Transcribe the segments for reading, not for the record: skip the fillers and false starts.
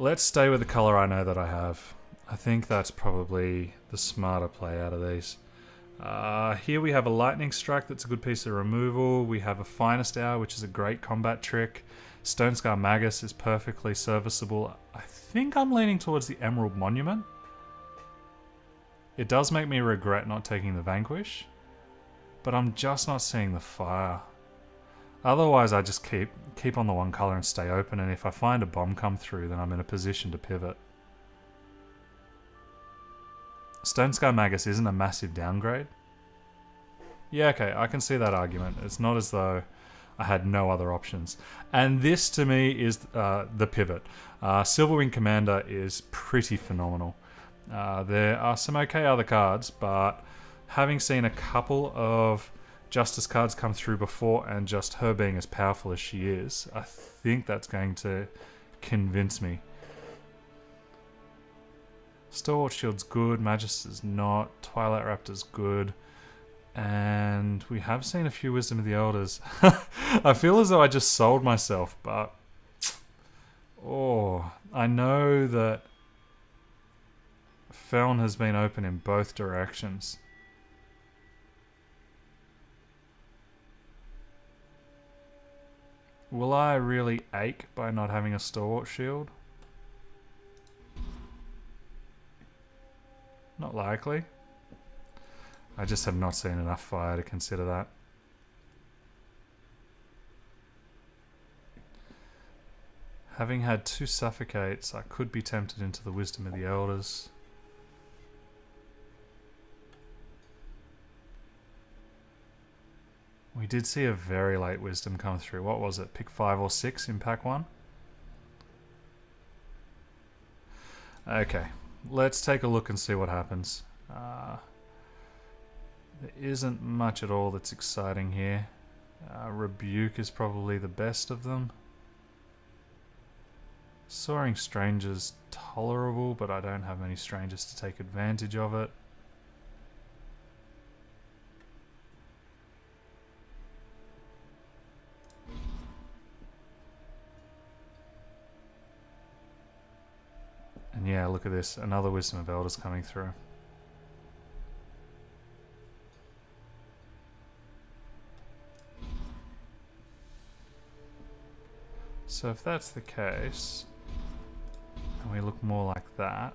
Let's stay with the colour I know that I have. I think that's probably the smarter play out of these. Here we have a lightning strike, that's a good piece of removal. We have a finest hour, which is a great combat trick. Stone Scar Magus is perfectly serviceable. I think I'm leaning towards the Emerald Monument. It does make me regret not taking the Vanquish, but I'm just not seeing the fire. Otherwise, I just keep on the one colour and stay open, and if I find a bomb come through, then I'm in a position to pivot. Stone Scar Magus isn't a massive downgrade. Yeah, okay, I can see that argument. It's not as though I had no other options. And this, to me, is the pivot. Silverwing Commander is pretty phenomenal. There are some okay other cards, but having seen a couple of Justice cards come through before, and just her being as powerful as she is, I think that's going to convince me. Stalwart Shield's good, Magister's not, Twilight Raptor's good, and we have seen a few Wisdom of the Elders. I feel as though I just sold myself, but I know that Feln has been open in both directions. Will I really ache by not having a Stalwart Shield? Not likely. I just have not seen enough fire to consider that. Having had 2 Suffocates, I could be tempted into the Wisdom of the Elders. We did see a very late Wisdom come through. What was it? Pick 5 or 6 in pack 1? Okay. Let's take a look and see what happens. There isn't much at all that's exciting here. Rebuke is probably the best of them. Soaring Stranger's tolerable, but I don't have many strangers to take advantage of it. And yeah, look at this. Another Wisdom of Elders coming through. So if that's the case, and we look more like that,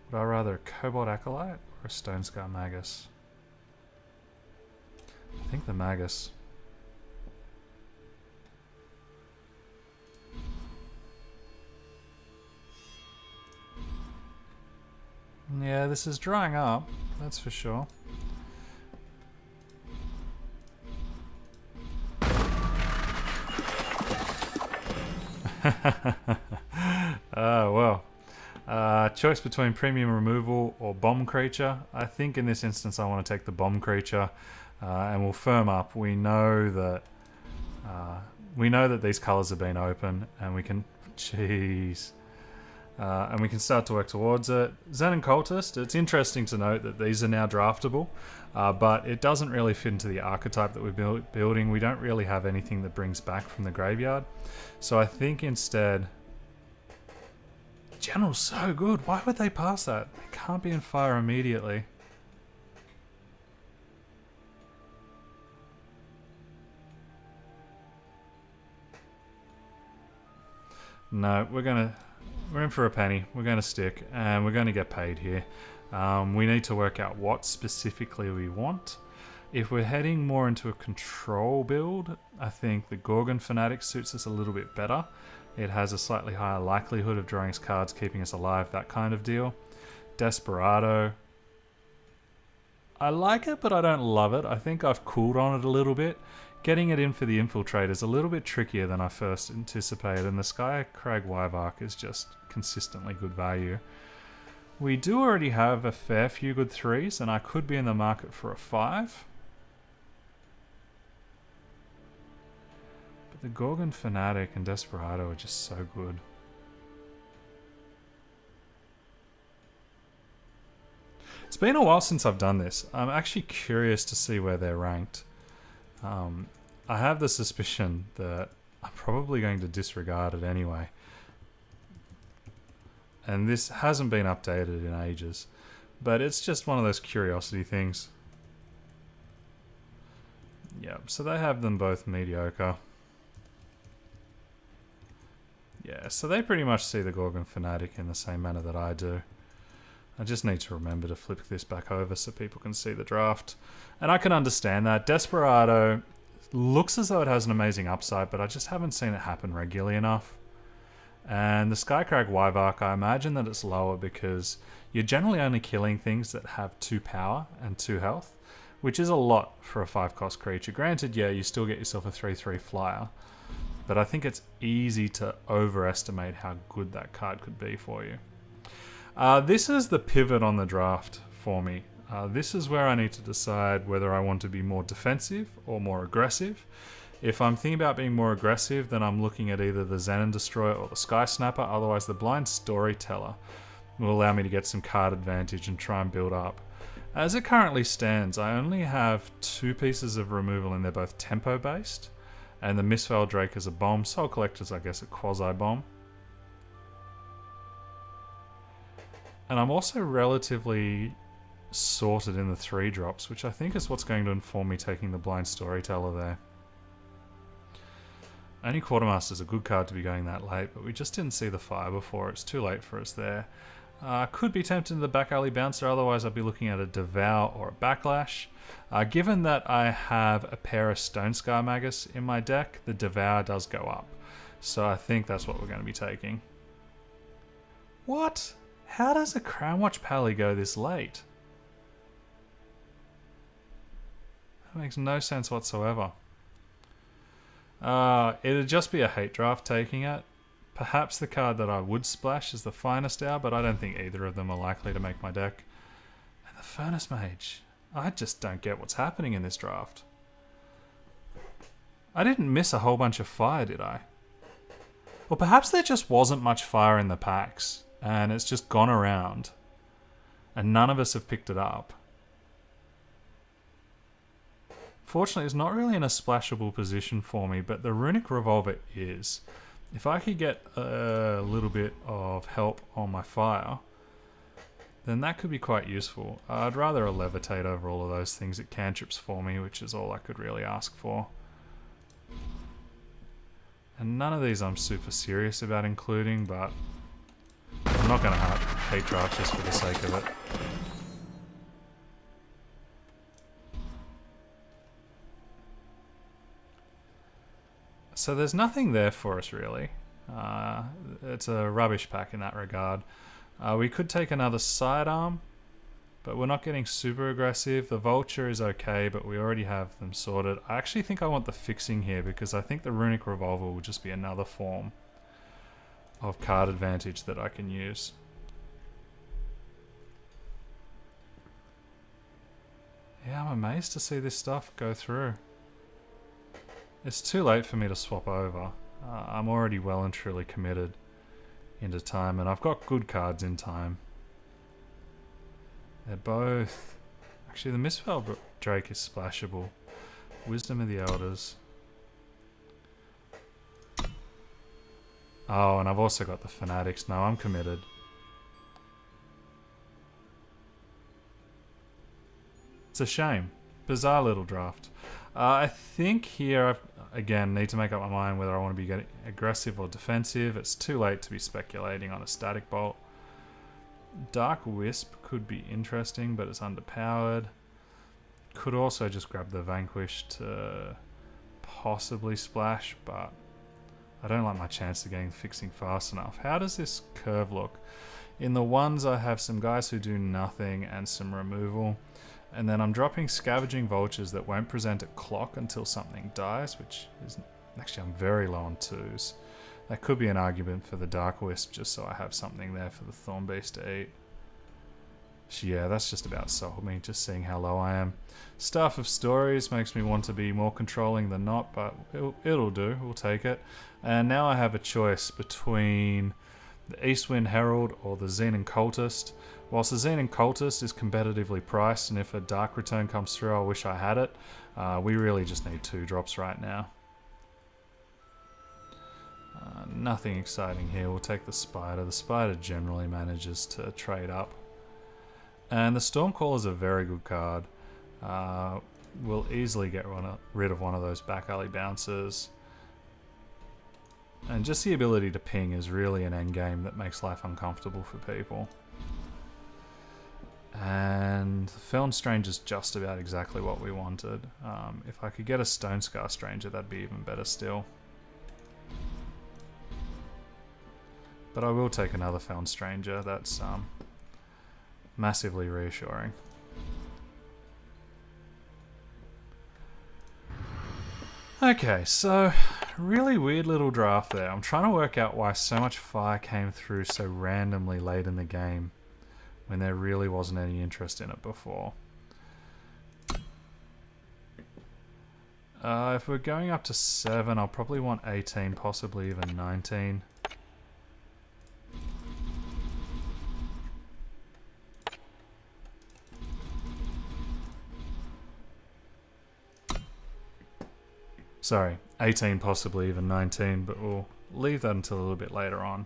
would I rather a Cobalt Acolyte or a Stone Scar Magus? I think the Magus. Yeah, this is drying up, that's for sure. Well. Choice between Premium Removal or Bomb Creature. I think in this instance I want to take the Bomb Creature, and we'll firm up. We know that these colours have been open, and we can... Jeez. And we can start to work towards it. Xenon Cultist, it's interesting to note that these are now draftable, but it doesn't really fit into the archetype that we're building. We don't really have anything that brings back from the graveyard. So I think instead... General's so good. Why would they pass that? They can't be in fire immediately. No, we're in for a penny. We're going to stick, and we're going to get paid here. We need to work out what specifically we want. If we're heading more into a control build, I think the Gorgon Fanatic suits us a little bit better. It has a slightly higher likelihood of drawing us cards, keeping us alive, that kind of deal. Desperado. I like it, but I don't love it. I think I've cooled on it a little bit. Getting it in for the Infiltrate is a little bit trickier than I first anticipated, and the Skycrag Wyvark is just consistently good value. We do already have a fair few good 3s, and I could be in the market for a 5. But the Gorgon Fanatic and Desperado are just so good. It's been a while since I've done this. I'm actually curious to see where they're ranked. I have the suspicion that I'm probably going to disregard it anyway. And this hasn't been updated in ages. But it's just one of those curiosity things. Yep, so they have them both mediocre. Yeah, so they pretty much see the Gorgon Fanatic in the same manner that I do. I just need to remember to flip this back over so people can see the draft. And I can understand that. Desperado looks as though it has an amazing upside, but I just haven't seen it happen regularly enough. And the Skycrag Wyvark, I imagine that it's lower because you're generally only killing things that have 2 power and 2 health, which is a lot for a 5-cost creature. Granted, yeah, you still get yourself a 3/3 flyer, but I think it's easy to overestimate how good that card could be for you. This is the pivot on the draft for me. This is where I need to decide whether I want to be more defensive or more aggressive. If I'm thinking about being more aggressive, then I'm looking at either the Xenon Destroyer or the Sky Snapper. Otherwise, the Blind Storyteller will allow me to get some card advantage and try and build up. As it currently stands, I only have 2 pieces of removal and they're both tempo based. And the Mistveil Drake is a bomb. Soul Collector's, I guess, a quasi-bomb. And I'm also relatively sorted in the 3-drops, which I think is what's going to inform me taking the Blind Storyteller there. Only Quartermaster's a good card to be going that late, but we just didn't see the fire before. It's too late for us there. Could be tempted to the Back Alley Bouncer, otherwise I'd be looking at a Devour or a Backlash. Given that I have a pair of Stone Scar Magus in my deck, the Devour does go up. So I think that's what we're going to be taking. What? How does a Crownwatch Pally go this late? That makes no sense whatsoever. It'd just be a hate draft taking it. Perhaps the card that I would splash is the Finest Hour, but I don't think either of them are likely to make my deck. And the Furnace Mage. I just don't get what's happening in this draft. I didn't miss a whole bunch of fire, did I? Or perhaps there just wasn't much fire in the packs, and it's just gone around, and none of us have picked it up. Fortunately, it's not really in a splashable position for me, but the Runic Revolver is. If I could get a little bit of help on my fire, then that could be quite useful. I'd rather a Levitate over all of those things. It cantrips for me, which is all I could really ask for. And none of these I'm super serious about including, but I'm not going to hate draft just for the sake of it. So there's nothing there for us really. It's a rubbish pack in that regard. We could take another sidearm, but we're not getting super aggressive. The Vulture is okay, but we already have them sorted. I actually think I want the Fixing here because I think the Runic Revolver will just be another form of card advantage that I can use. Yeah, I'm amazed to see this stuff go through. It's too late for me to swap over. I'm already well and truly committed into time, and I've got good cards in time. They're both... Actually, the Mistveil Drake is splashable. Wisdom of the Elders. Oh, and I've also got the Fanatics. No, I'm committed. It's a shame. Bizarre little draft. I think here I, again, need to make up my mind whether I want to be getting aggressive or defensive. It's too late to be speculating on a Static Bolt. Dark Wisp could be interesting, but it's underpowered. Could also just grab the Vanquish to possibly splash, but I don't like my chance of getting Fixing fast enough. How does this curve look? In the ones, I have some guys who do nothing and some removal. And then I'm dropping Scavenging Vultures that won't present at clock until something dies, which is... Actually, I'm very low on 2s. That could be an argument for the Dark Wisp, just so I have something there for the Thorn Beast to eat. So yeah, that's just about sold me, just seeing how low I am. Staff of Stories makes me want to be more controlling than not, but it'll do, we'll take it. And now I have a choice between the Eastwind Herald or the Xenon Cultist. Whilst the Xenon Cultist is competitively priced, and if a Dark Return comes through, I wish I had it. We really just need 2 drops right now. Nothing exciting here. We'll take the spider. The spider generally manages to trade up. And the Stormcaller is a very good card. We'll easily get rid of one of those back alley bouncers. And just the ability to ping is really an endgame that makes life uncomfortable for people. And Feln Stranger is just about exactly what we wanted. If I could get a Stone Scar Stranger, that'd be even better still. But I will take another Feln Stranger. That's massively reassuring. Okay, so really weird little draft there. I'm trying to work out why so much fire came through so randomly late in the game when there really wasn't any interest in it before. If we're going up to 7, I'll probably want 18, possibly even 19. Sorry, 18, possibly even 19, but we'll leave that until a little bit later on.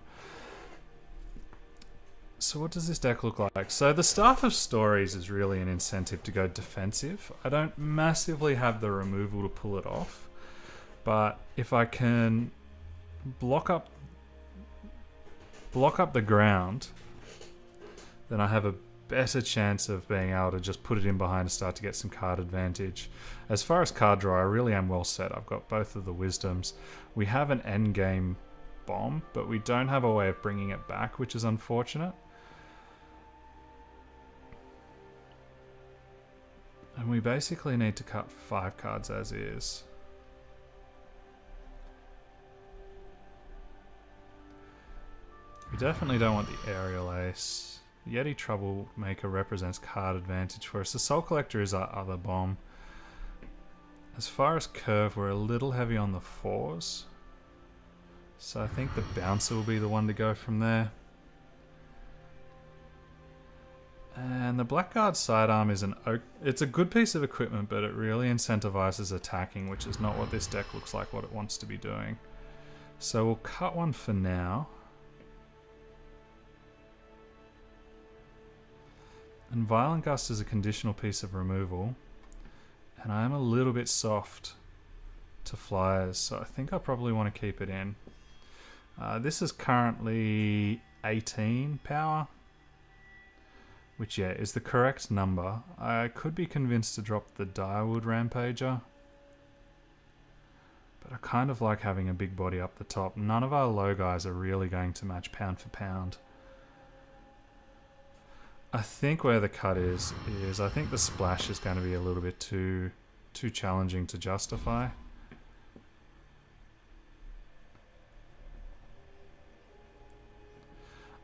So what does this deck look like? So the Staff of Stories is really an incentive to go defensive. I don't massively have the removal to pull it off, but if I can block up the ground, then I have a better chance of being able to just put it in behind and start to get some card advantage. As far as card draw, I really am well set. I've got both of the Wisdoms. We have an endgame bomb, but we don't have a way of bringing it back, which is unfortunate. And we basically need to cut 5 cards as is. We definitely don't want the Aerial Ace. Yeti Troublemaker represents card advantage for us. The Soul Collector is our other bomb. As far as curve, we're a little heavy on the 4s. So I think the Bouncer will be the one to go from there. And the Blackguard Sidearm is it's a good piece of equipment, but it really incentivizes attacking, which is not what this deck looks like, what it wants to be doing. So we'll cut one for now. And Violent Gust is a conditional piece of removal. And I am a little bit soft to flyers, so I think I probably want to keep it in. This is currently 18 power, which is the correct number. I could be convinced to drop the Direwood Rampager, but I kind of like having a big body up the top. None of our low guys are really going to match pound for pound. I think where the cut is I think the splash is going to be a little bit too challenging to justify.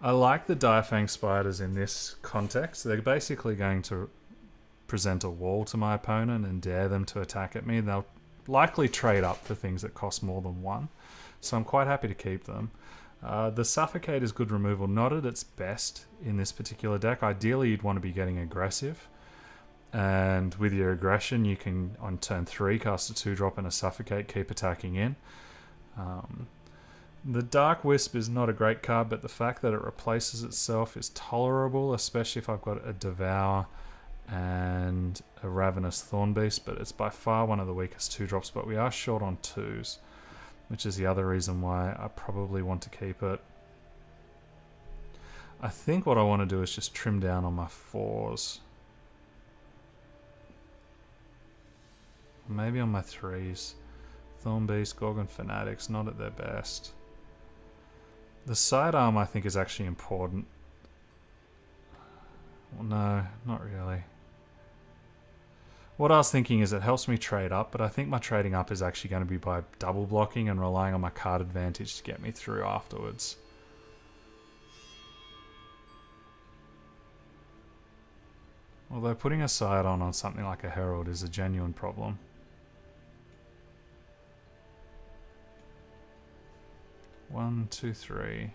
I like the Direfang Spiders in this context. They're basically going to present a wall to my opponent and dare them to attack at me. They'll likely trade up for things that cost more than 1, so I'm quite happy to keep them. The Suffocate is good removal, not at its best in this particular deck. Ideally, you'd want to be getting aggressive. And with your aggression, you can, on turn 3, cast a 2-drop and a Suffocate, keep attacking in. The Dark Wisp is not a great card, but the fact that it replaces itself is tolerable, especially if I've got a Devour and a Ravenous Thornbeast, but it's by far one of the weakest 2-drops, but we are short on 2s. Which is the other reason why I probably want to keep it. I think what I want to do is just trim down on my 4s. Maybe on my 3s. Thornbeast, Gorgon Fanatics, not at their best. The sidearm I think is actually important. Well, no, not really. What I was thinking is it helps me trade up, but I think my trading up is actually going to be by double blocking and relying on my card advantage to get me through afterwards. Although putting a side on something like a Herald is a genuine problem. One, two, 3,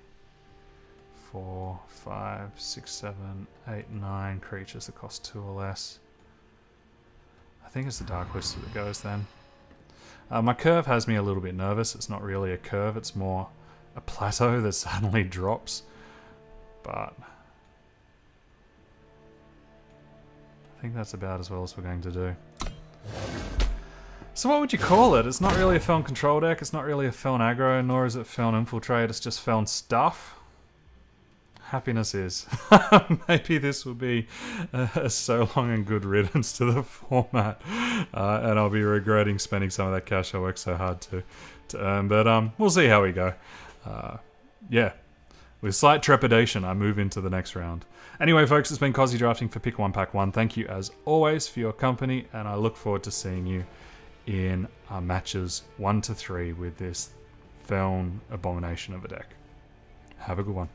4, 5, 6, 7, 8, 9 creatures that cost 2 or less. I think it's the Dark Wisp that goes then. My curve has me a little bit nervous. It's not really a curve, it's more a plateau that suddenly drops. But I think that's about as well as we're going to do. So what would you call it? It's not really a Feln control deck, it's not really a Feln aggro, nor is it Feln infiltrate, it's just Feln stuff. Happiness is. Maybe this will be so long and good riddance to the format, and I'll be regretting spending some of that cash I worked so hard to earn, but we'll see how we go. Yeah, with slight trepidation I move into the next round. Anyway folks, it's been Kozzi drafting for Pick 1 Pack 1. Thank you as always for your company, and I look forward to seeing you in matches 1 to 3 with this Feln abomination of a deck. Have a good one.